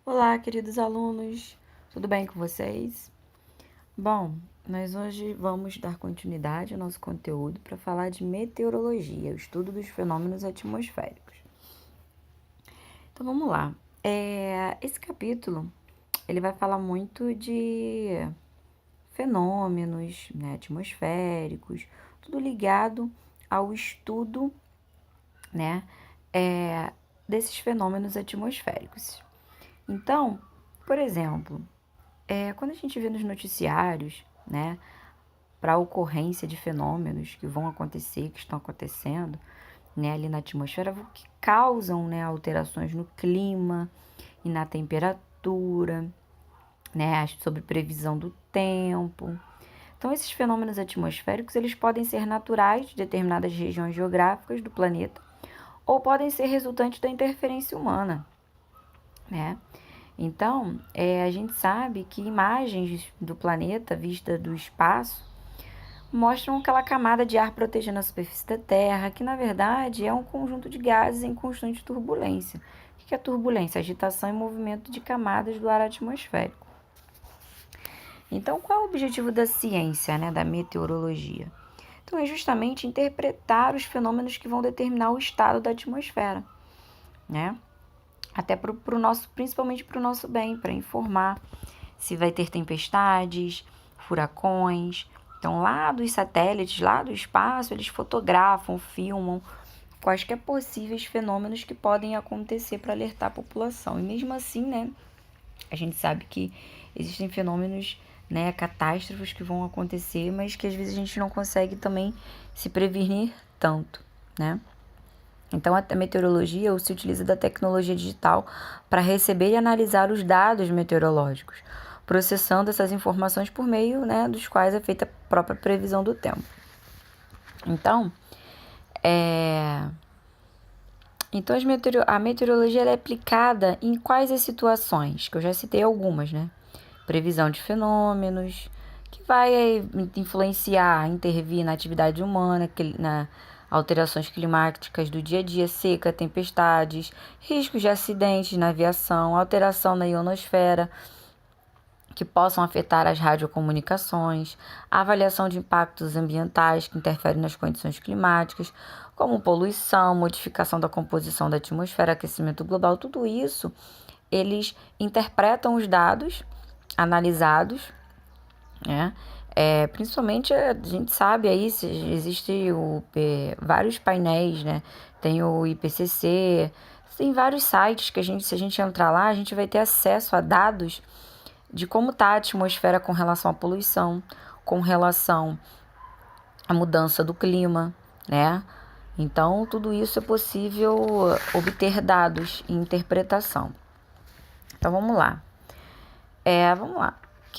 Olá, queridos alunos, tudo bem com vocês? Bom, nós hoje vamos dar continuidade ao nosso conteúdo para falar de meteorologia, o estudo dos fenômenos atmosféricos. Então vamos lá. Esse capítulo ele vai falar muito de fenômenos, né, atmosféricos, tudo ligado ao estudo, né, desses fenômenos atmosféricos. Então, por exemplo, quando a gente vê nos noticiários, né, para a ocorrência de fenômenos que vão acontecer, que estão acontecendo, né, ali na atmosfera, que causam, né, alterações no clima e na temperatura, né, sobre previsão do tempo. Então, esses fenômenos atmosféricos, eles podem ser naturais de determinadas regiões geográficas do planeta ou podem ser resultantes da interferência humana, né? Então, a gente sabe que imagens do planeta vista do espaço mostram aquela camada de ar protegendo a superfície da Terra, que na verdade é um conjunto de gases em constante turbulência. O que é turbulência? Agitação e movimento de camadas do ar atmosférico. Então, qual é o objetivo da ciência, né, da meteorologia? Então, é justamente interpretar os fenômenos que vão determinar o estado da atmosfera, né? Até principalmente para o nosso bem, para informar se vai ter tempestades, furacões. Então, lá dos satélites, lá do espaço, eles fotografam, filmam quaisquer possíveis fenômenos que podem acontecer para alertar a população. E mesmo assim, né, a gente sabe que existem fenômenos, né, catástrofes que vão acontecer, mas que às vezes a gente não consegue também se prevenir tanto, né? Então, a meteorologia se utiliza da tecnologia digital para receber e analisar os dados meteorológicos, processando essas informações por meio, né, dos quais é feita a própria previsão do tempo. Então, a meteorologia ela é aplicada em quais as situações? Que eu já citei algumas, né? Previsão de fenômenos, que vai influenciar, intervir na atividade humana, na alterações climáticas do dia a dia, seca, tempestades, riscos de acidentes na aviação, alteração na ionosfera, que possam afetar as radiocomunicações, a avaliação de impactos ambientais que interferem nas condições climáticas, como poluição, modificação da composição da atmosfera, aquecimento global, tudo isso, eles interpretam os dados analisados, né? Principalmente a gente sabe aí, existe vários painéis, né? Tem o IPCC, tem vários sites que se a gente entrar lá, a gente vai ter acesso a dados de como está a atmosfera com relação à poluição, com relação à mudança do clima, né? Então, tudo isso é possível obter dados e interpretação. Então, vamos lá.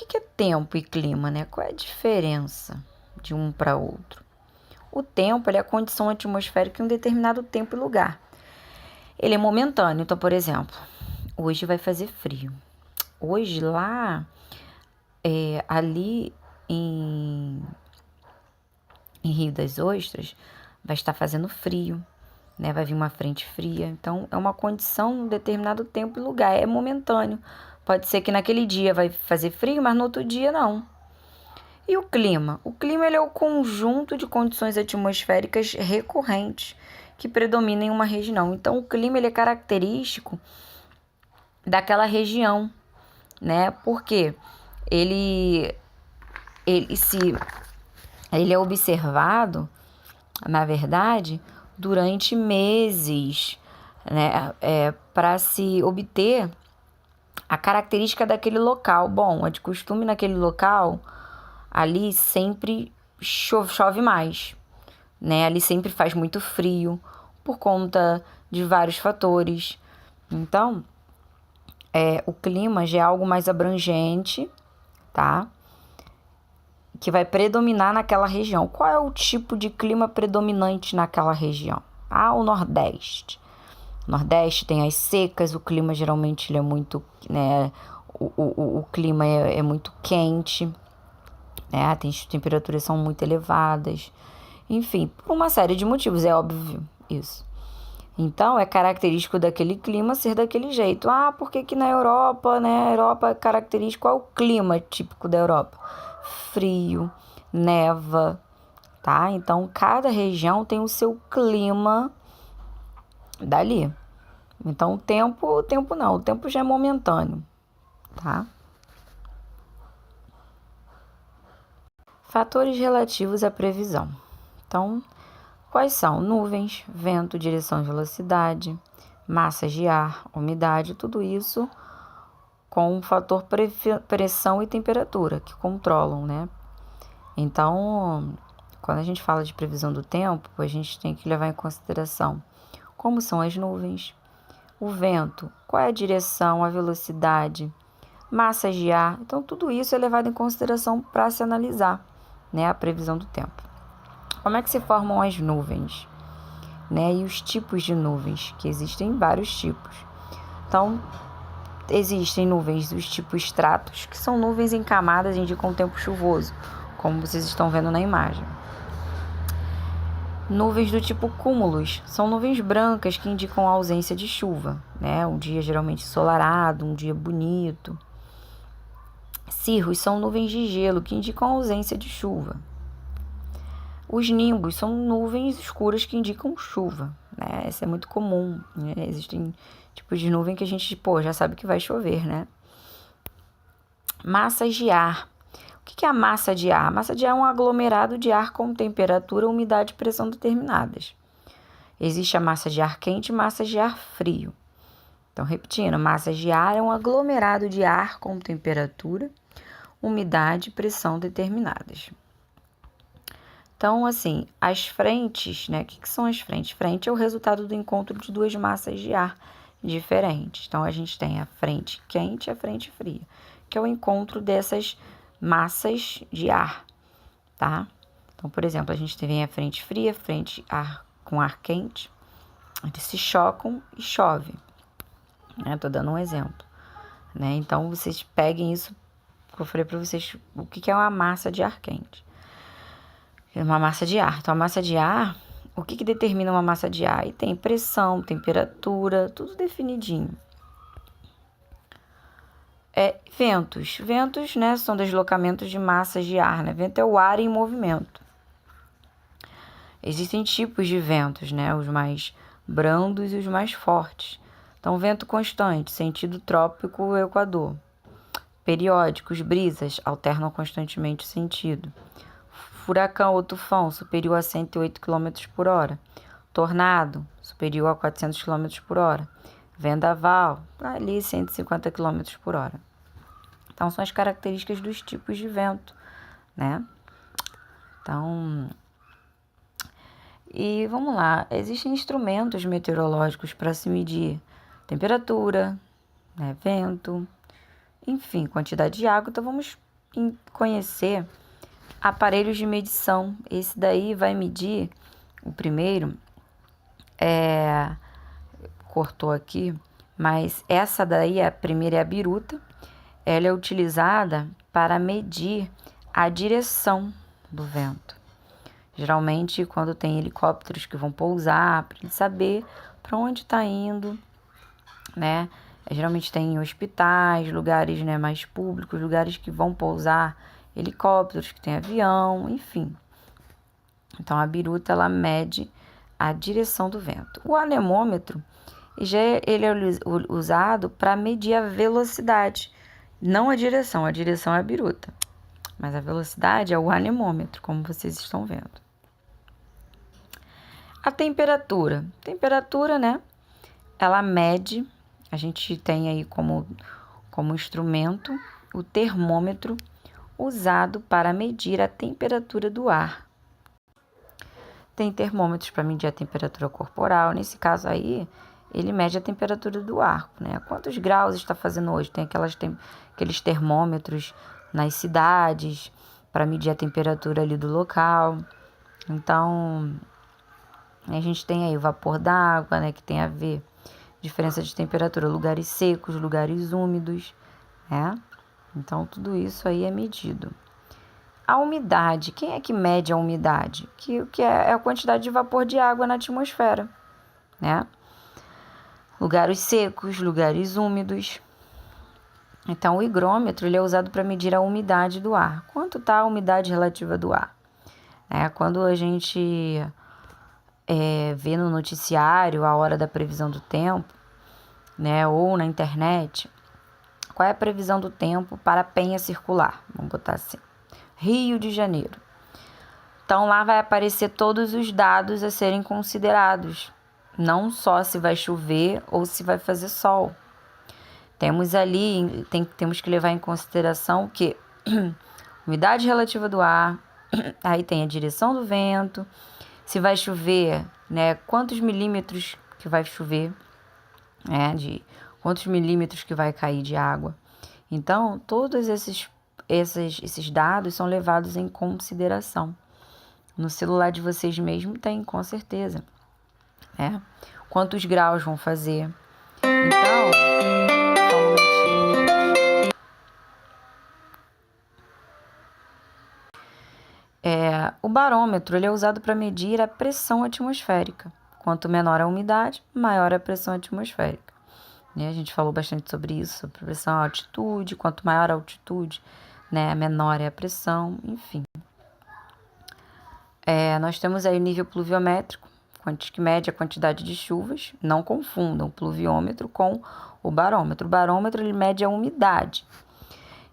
O que é tempo e clima, né? Qual é a diferença de um para outro? O tempo é a condição atmosférica em um determinado tempo e lugar. Ele é momentâneo. Então, por exemplo, hoje vai fazer frio. Hoje lá, ali em Rio das Ostras, vai estar fazendo frio, né? Vai vir uma frente fria. Então, é uma condição em um determinado tempo e lugar. É momentâneo. Pode ser que naquele dia vai fazer frio, mas no outro dia não. E o clima? O clima ele é o conjunto de condições atmosféricas recorrentes que predominam em uma região. Então, o clima ele é característico daquela região, né? Porque ele é observado, na verdade, durante meses, né? Para se obter a característica daquele local. Bom, é de costume naquele local, ali sempre chove mais, né? Ali sempre faz muito frio por conta de vários fatores. Então, o clima já é algo mais abrangente, tá? Que vai predominar naquela região. Qual é o tipo de clima predominante naquela região? O Nordeste. O Nordeste tem as secas, o clima geralmente ele é muito, né? O clima é muito quente, né? As temperaturas são muito elevadas. Enfim, por uma série de motivos, é óbvio isso. Então, é característico daquele clima ser daquele jeito. Ah, por que que na Europa, né? A Europa é característico, qual é o clima típico da Europa? Frio, neva, tá? Então, cada região tem o seu clima dali. Então, o tempo não, o tempo já é momentâneo, tá? Fatores relativos à previsão. Então, quais são? Nuvens, vento, direção e velocidade, massas de ar, umidade, tudo isso com o fator pressão e temperatura, que controlam, né? Então, quando a gente fala de previsão do tempo, a gente tem que levar em consideração como são as nuvens, o vento, qual é a direção, a velocidade, massas de ar. Então, tudo isso é levado em consideração para se analisar, né, a previsão do tempo. Como é que se formam as nuvens, né, e os tipos de nuvens, que existem vários tipos. Então, existem nuvens dos tipos estratos, que são nuvens em camadas e indicam tempo chuvoso, como vocês estão vendo na imagem. Nuvens do tipo cúmulos são nuvens brancas que indicam a ausência de chuva, né? Um dia geralmente ensolarado, um dia bonito. Cirros são nuvens de gelo que indicam a ausência de chuva. Os nimbos são nuvens escuras que indicam chuva, né? Isso é muito comum, né? Existem tipos de nuvem que a gente, já sabe que vai chover, né? Massas de ar. O que é a massa de ar? A massa de ar é um aglomerado de ar com temperatura, umidade e pressão determinadas. Existe a massa de ar quente e massa de ar frio. Então, repetindo, massa de ar é um aglomerado de ar com temperatura, umidade e pressão determinadas. Então, assim, as frentes, né? O que são as frentes? Frente é o resultado do encontro de duas massas de ar diferentes. Então, a gente tem a frente quente e a frente fria, que é o encontro dessas massas de ar, tá? Então, por exemplo, a gente tem a frente fria, frente com ar quente, eles se chocam e chove, né? Tô dando um exemplo, né? Então, vocês peguem isso que eu falei para vocês, o que é uma massa de ar quente. É uma massa de ar. Então, a massa de ar, o que determina uma massa de ar? E tem pressão, temperatura, tudo definidinho. Ventos. Ventos, né, são deslocamentos de massas de ar, né? Vento é o ar em movimento. Existem tipos de ventos, né? Os mais brandos e os mais fortes. Então, vento constante, sentido trópico equador. Periódicos, brisas, alternam constantemente o sentido. Furacão ou tufão, superior a 108 km por hora. Tornado, superior a 400 km por hora. Vendaval, ali 150 km por hora. Então, são as características dos tipos de vento, né? Então, e vamos lá, existem instrumentos meteorológicos para se medir temperatura, né, vento, enfim, quantidade de água. Então, vamos conhecer aparelhos de medição. Esse daí vai medir, o primeiro, cortou aqui, mas essa daí, a primeira é a biruta. Ela é utilizada para medir a direção do vento. Geralmente, quando tem helicópteros que vão pousar, para ele saber para onde está indo, né? Geralmente tem em hospitais, lugares, né, mais públicos, lugares que vão pousar helicópteros, que tem avião, enfim. Então, a biruta, ela mede a direção do vento. O anemômetro, ele é usado para medir a velocidade, não a direção é a biruta, mas a velocidade é o anemômetro, como vocês estão vendo. A temperatura, né, ela mede, a gente tem aí como instrumento o termômetro usado para medir a temperatura do ar. Tem termômetros para medir a temperatura corporal, nesse caso aí, ele mede a temperatura do ar, né? Quantos graus está fazendo hoje? Tem aqueles termômetros nas cidades para medir a temperatura ali do local. Então, a gente tem aí o vapor d'água, né, que tem a ver diferença de temperatura, lugares secos, lugares úmidos, né? Então, tudo isso aí é medido. A umidade, quem é que mede a umidade? Que é a quantidade de vapor de água na atmosfera, né? lugares secos, lugares úmidos. Então, o higrômetro ele é usado para medir a umidade do ar. Quanto está a umidade relativa do ar? Quando a gente vê no noticiário a hora da previsão do tempo, ou na internet, qual é a previsão do tempo para a Penha Circular? Vamos botar assim, Rio de Janeiro. Então, lá vai aparecer todos os dados a serem considerados, não só se vai chover ou se vai fazer sol. Temos que levar em consideração que umidade relativa do ar, aí tem a direção do vento, se vai chover, quantos milímetros que vai chover, de quantos milímetros que vai cair de água. Então, todos esses dados são levados em consideração. No celular de vocês mesmo tem, com certeza. Quantos graus vão fazer. Então, o barômetro ele é usado para medir a pressão atmosférica. Quanto menor a umidade, maior a pressão atmosférica. A gente falou bastante sobre isso, sobre pressão e altitude. Quanto maior a altitude, menor é a pressão, enfim. Nós temos aí o nível pluviométrico, que mede a quantidade de chuvas. Não confundam o pluviômetro com o barômetro. O barômetro ele mede a umidade.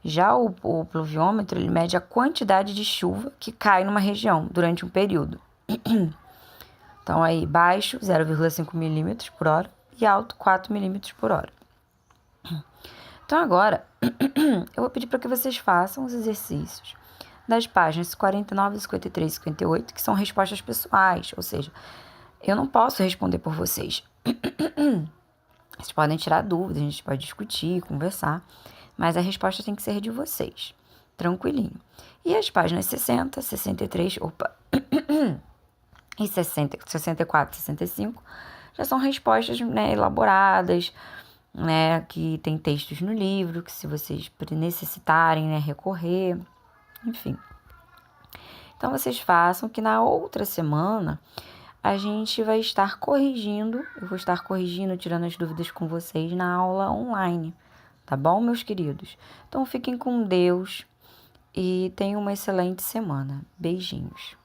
Já o pluviômetro ele mede a quantidade de chuva que cai numa região durante um período. Então, aí baixo, 0,5 milímetros por hora e alto, 4 milímetros por hora. Então, agora, eu vou pedir para que vocês façam os exercícios das páginas 49, 53 e 58, que são respostas pessoais, ou seja, eu não posso responder por vocês. Vocês podem tirar dúvidas, a gente pode discutir, conversar, mas a resposta tem que ser de vocês, tranquilinho. E as páginas 60, 63, e 60, 64, 65 já são respostas elaboradas, que tem textos no livro, que se vocês necessitarem recorrer, enfim. Então, vocês façam que na outra semana a gente vai estar corrigindo, eu vou estar corrigindo, tirando as dúvidas com vocês na aula online, tá bom, meus queridos? Então, fiquem com Deus e tenham uma excelente semana. Beijinhos.